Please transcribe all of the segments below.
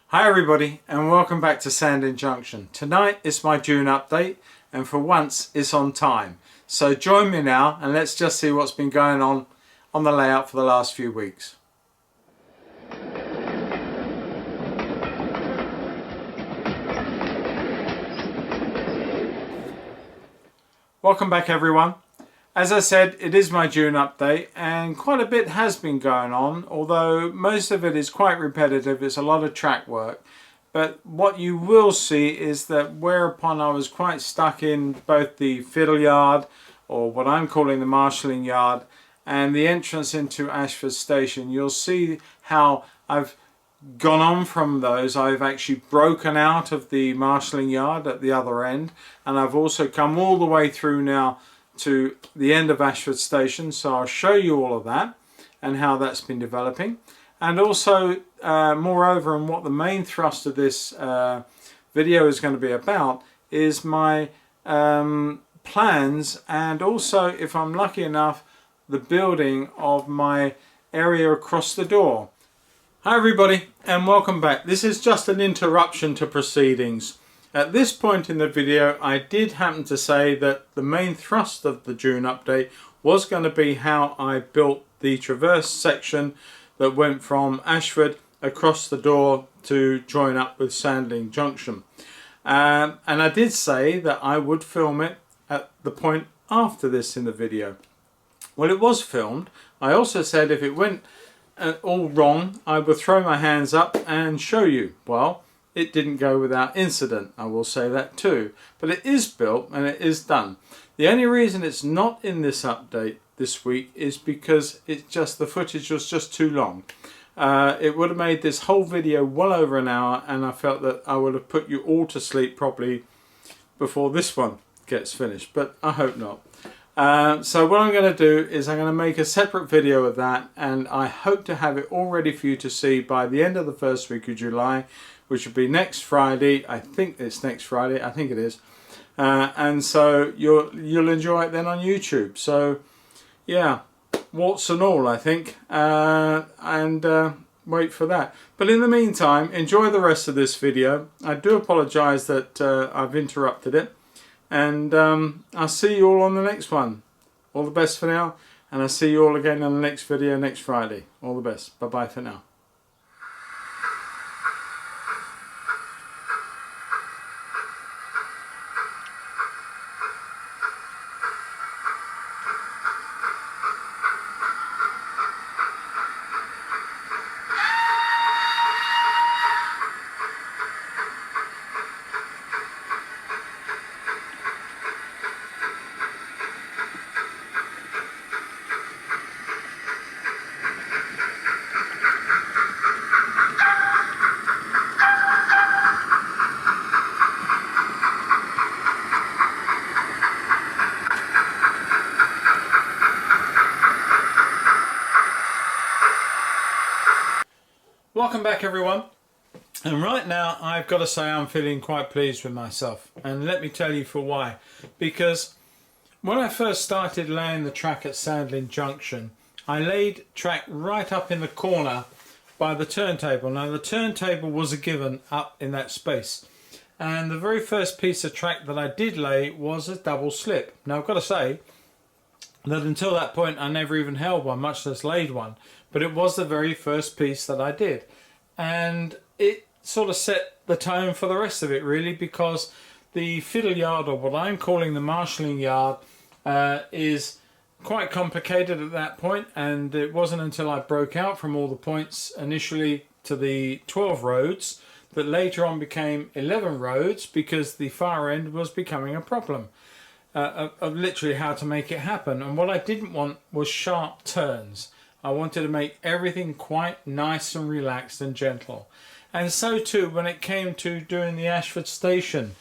Hi everybody and welcome back to Sandling Junction. Tonight is my June update and for once it's on time. So join me now and let's just see what's been going on the layout for the last few weeks. Welcome back everyone. As I said, it is my June update and quite a bit has been going on, although most of it is quite repetitive. It's a lot of track work. But what you will see is that whereupon I was quite stuck in both the fiddle yard, or what I'm calling the marshalling yard, and the entrance into Ashford Station, you'll see how I've gone on from those. I've actually broken out of the marshalling yard at the other end, and I've also come all the way through now to the end of Ashford Station, so I'll show you all of that and how that's been developing, and also moreover, and what the main thrust of this video is going to be about is my plans, and also, if I'm lucky enough, the building of my area across the door. Hi everybody and welcome back. This is just an interruption to proceedings. At this point in the video, I did happen to say that the main thrust of the June update was going to be how I built the traverse section that went from Ashford across the door to join up with Sandling Junction. And I did say that I would film it at the point after this in the video. Well, it was filmed. I also said if it went all wrong, I would throw my hands up and show you. Well, it didn't go without incident, I will say that too. But it is built and it is done. The only reason it's not in this update this week is because the footage was just too long. It would have made this whole video well over an hour, and I felt that I would have put you all to sleep probably before this one gets finished, but I hope not. So what I'm going to do is I'm going to make a separate video of that, and I hope to have it all ready for you to see by the end of the first week of July, which will be next Friday. I think it's next Friday. I think it is. And so you'll enjoy it then on YouTube. So yeah, warts and all, I think. Wait for that. But in the meantime, enjoy the rest of this video. I do apologise that I've interrupted it. And I'll see you all on the next one. All the best for now. And I'll see you all again on the next video next Friday. All the best. Bye bye for now. Welcome back everyone, and right now I've got to say I'm feeling quite pleased with myself, and let me tell you for why. Because when I first started laying the track at Sandling Junction, I laid track right up in the corner by the turntable. Now the turntable was a given up in that space, and the very first piece of track that I did lay was a double slip. Now I've got to say that until that point I never even held one, much less laid one, but it was the very first piece that I did, and it sort of set the tone for the rest of it really, because the fiddle yard, or what I'm calling the marshalling yard, is quite complicated at that point, and it wasn't until I broke out from all the points initially to the 12 roads that later on became 11 roads, because the far end was becoming a problem. Of literally how to make it happen. And what I didn't want was sharp turns. I wanted to make everything quite nice and relaxed and gentle. And so too when it came to doing the Ashford Station.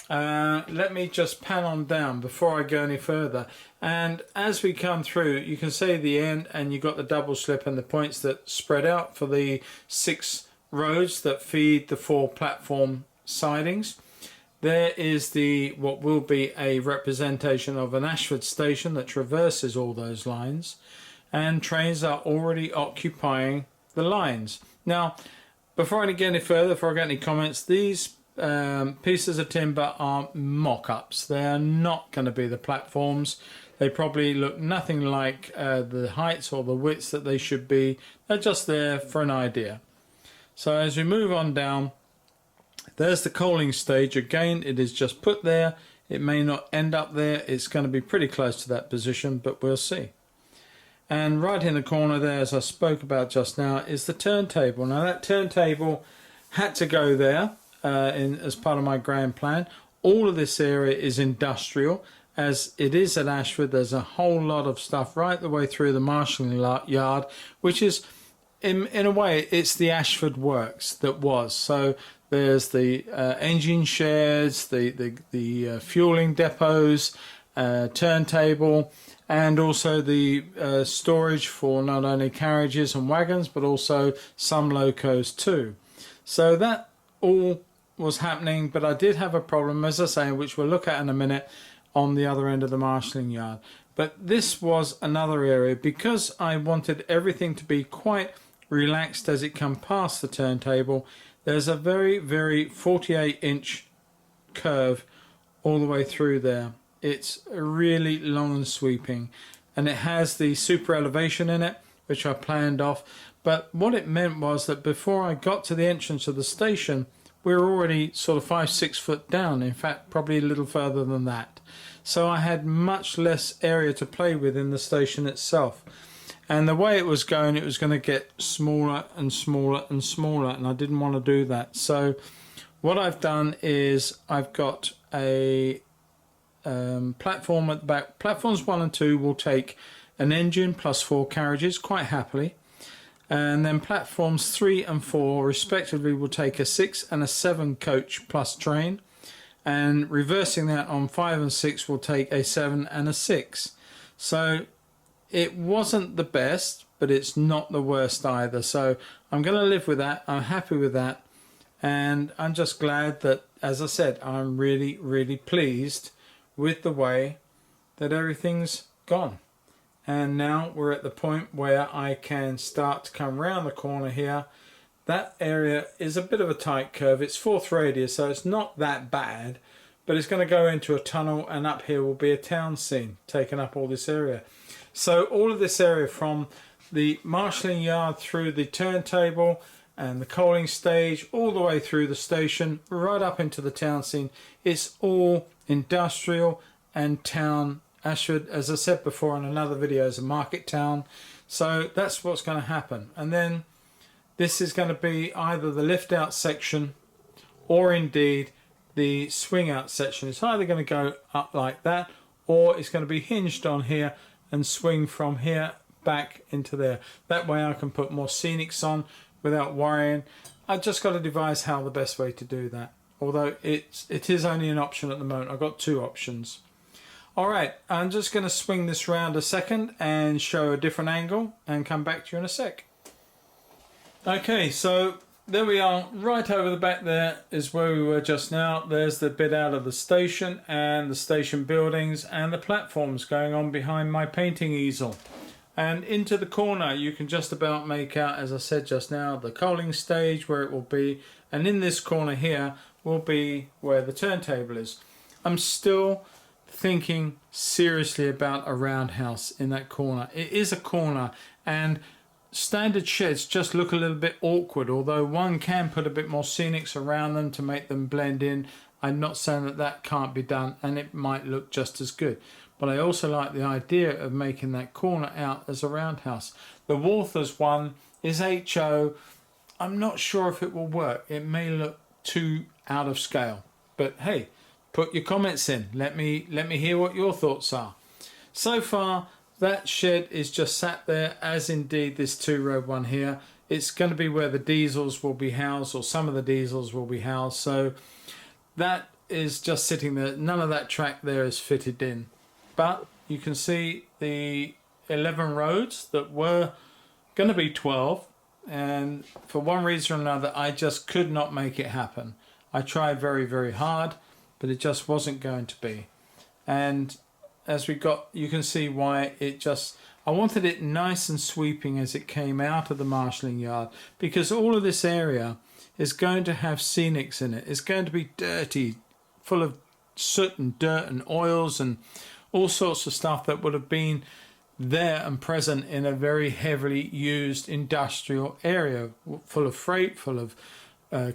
Let me just pan on down before I go any further. And as we come through, you can see the end, and you've got the double slip and the points that spread out for the 6 roads that feed the 4 platform sidings. There is what will be a representation of an Ashford Station that traverses all those lines, and trains are already occupying the lines. Now, before I get any further, before I get any comments, these pieces of timber are mock-ups. They are not going to be the platforms. They probably look nothing like the heights or the widths that they should be. They're just there for an idea. So as we move on down, there's the coaling stage. Again, it is just put there. It may not end up there. It's going to be pretty close to that position, but we'll see. And right in the corner there, as I spoke about just now, is the turntable. Now that turntable had to go there as part of my grand plan. All of this area is industrial. As it is at Ashford, there's a whole lot of stuff right the way through the marshalling yard, which is, in a way, it's the Ashford Works that was. So there's the engine sheds, the fueling depots, turntable, and also the storage for not only carriages and wagons, but also some locos too. So that all was happening, but I did have a problem, as I say, which we'll look at in a minute, on the other end of the marshalling yard. But this was another area, because I wanted everything to be quite relaxed as it come past the turntable. There's a very, very 48-inch curve all the way through there. It's really long and sweeping, and it has the super elevation in it, which I planned off. But what it meant was that before I got to the entrance of the station, we were already sort of 5-6 foot down. In fact, probably a little further than that. So I had much less area to play with in the station itself. And the way it was going to get smaller and smaller and smaller, and I didn't want to do that. So what I've done is I've got a platform at the back. Platforms 1 and 2 will take an engine plus 4 carriages quite happily. And then platforms 3 and 4 respectively will take a 6 and a 7 coach plus train. And reversing that on 5 and 6 will take a 7 and a 6. So it wasn't the best, but it's not the worst either. So I'm going to live with that. I'm happy with that. And I'm just glad that, as I said, I'm really, really pleased with the way that everything's gone. And now we're at the point where I can start to come round the corner here. That area is a bit of a tight curve. It's 4th radius, so it's not that bad, but it's going to go into a tunnel, and up here will be a town scene, taking up all this area. So all of this area from the marshalling yard through the turntable and the coaling stage, all the way through the station, right up into the town scene, it's all industrial and town. Ashford, as I said before in another video, is a market town. So that's what's going to happen. And then this is going to be either the lift out section or indeed the swing out section. It's either going to go up like that, or it's going to be hinged on here and swing from here back into there. That way I can put more scenics on without worrying. I've just got to devise how the best way to do that. Although it is only an option at the moment. I've got 2 options. Alright, I'm just going to swing this round a second and show a different angle and come back to you in a sec. Okay, so there we are. Right over the back there is where we were just now. There's the bit out of the station and the station buildings and the platforms going on behind my painting easel. And into the corner you can just about make out, as I said just now, the coaling stage where it will be. And in this corner here will be where the turntable is. I'm still thinking seriously about a roundhouse in that corner. It is a corner, and standard sheds just look a little bit awkward, although one can put a bit more scenics around them to make them blend in. I'm not saying that that can't be done, and it might look just as good. But I also like the idea of making that corner out as a roundhouse. The Walthers one is HO. I'm not sure if it will work. It may look too out of scale. But hey, put your comments in. Let me hear what your thoughts are. So far, that shed is just sat there, as indeed this 2-row one here. It's going to be where the diesels will be housed, or some of the diesels will be housed. So that is just sitting there. None of that track there is fitted in. But you can see the 11 roads that were going to be 12. And for one reason or another, I just could not make it happen. I tried very, very hard, but it just wasn't going to be. And as we got, you can see why it just, I wanted it nice and sweeping as it came out of the marshalling yard, because all of this area is going to have scenics in it. It's going to be dirty, full of soot and dirt and oils and all sorts of stuff that would have been there and present in a very heavily used industrial area, full of freight, full of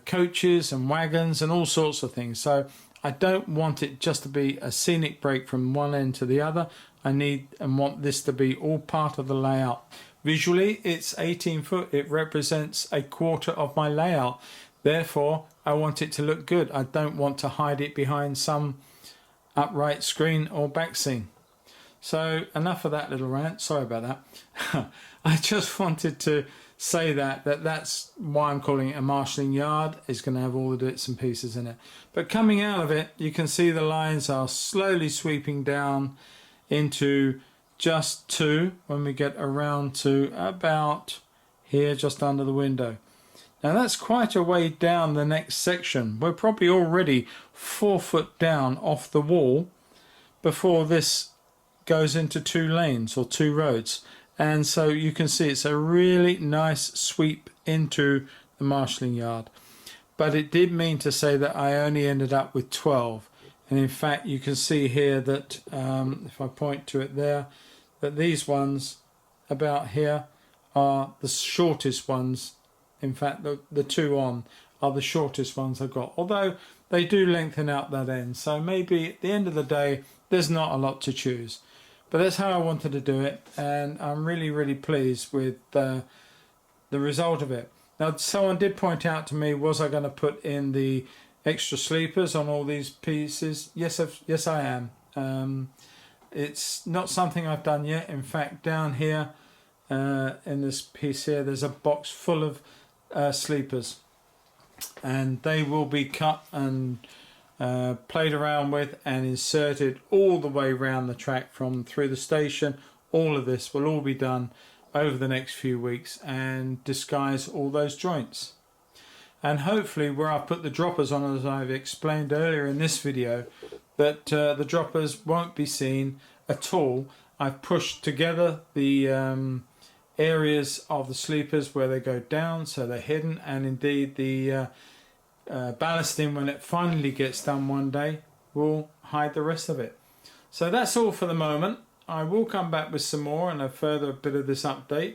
coaches and wagons and all sorts of things. So I don't want it just to be a scenic break from one end to the other. I need and want this to be all part of the layout. Visually, it's 18 foot. It represents a quarter of my layout. Therefore, I want it to look good. I don't want to hide it behind some upright screen or back scene. So enough of that little rant. Sorry about that. I just wanted to say that's why I'm calling it a marshalling yard. It's going to have all the bits and pieces in it. But coming out of it, you can see the lines are slowly sweeping down into just 2 when we get around to about here, just under the window. Now that's quite a way down the next section. We're probably already 4 foot down off the wall before this goes into 2 lanes or 2 roads. And so you can see it's a really nice sweep into the marshalling yard. But it did mean to say that I only ended up with 12. And in fact, you can see here that if I point to it there, that these ones about here are the shortest ones. In fact, the 2 on are the shortest ones I've got. Although they do lengthen out that end. So maybe at the end of the day, there's not a lot to choose. But that's how I wanted to do it, and I'm really, really pleased with the result of it. Now, someone did point out to me, was I going to put in the extra sleepers on all these pieces? Yes, I am. It's not something I've done yet. In fact, down here in this piece here, there's a box full of sleepers, and they will be cut and played around with and inserted all the way around the track from through the station. All of this will all be done over the next few weeks and disguise all those joints. And hopefully where I've put the droppers on, as I've explained earlier in this video, that the droppers won't be seen at all. I've pushed together the areas of the sleepers where they go down, so they're hidden, and indeed the ballasting, when it finally gets done one day, will hide the rest of it. So that's all for the moment. I will come back with some more and a further bit of this update.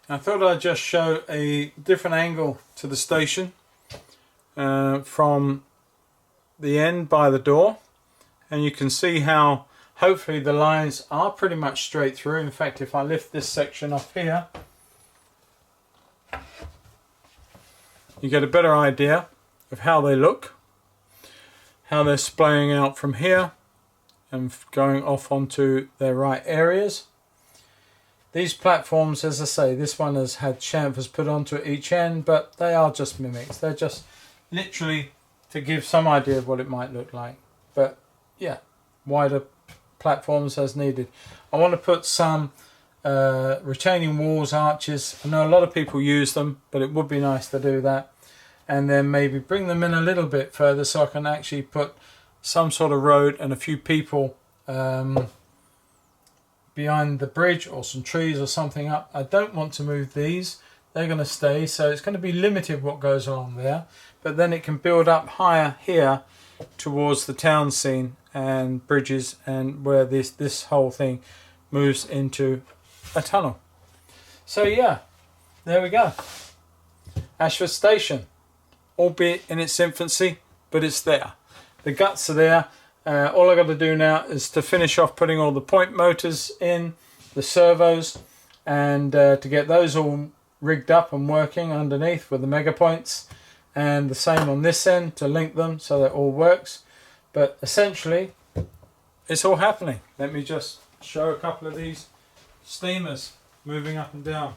I thought I'd just show a different angle to the station from the end by the door, and you can see how hopefully the lines are pretty much straight through. In fact, if I lift this section off here, you get a better idea of how they look, how they're splaying out from here and going off onto their right areas. These platforms, as I say, this one has had chamfers put onto each end, but they are just mimics. They're just literally to give some idea of what it might look like. But yeah, wider platforms as needed. I want to put some retaining walls, arches. I know a lot of people use them, but it would be nice to do that. And then maybe bring them in a little bit further so I can actually put some sort of road and a few people behind the bridge, or some trees or something up. I don't want to move these. They're going to stay, so it's going to be limited what goes along there. But then it can build up higher here towards the town scene and bridges, and where this whole thing moves into a tunnel. So yeah, there we go. Ashford Station, albeit in its infancy, but it's there. The guts are there. All I got to do now is to finish off putting all the point motors in, the servos, and to get those all rigged up and working underneath with the mega points, and the same on this end to link them so that it all works. But essentially it's all happening. Let me just show a couple of these steamers moving up and down.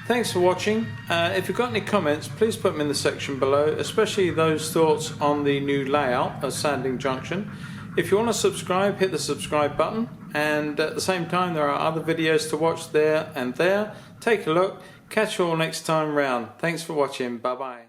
Thanks for watching. If you've got any comments, please put them in the section below, especially those thoughts on the new layout of Sandling Junction. If you want to subscribe, hit the subscribe button, and at the same time there are other videos to watch there and there. Take a look. Catch you all next time round. Thanks for watching. Bye bye.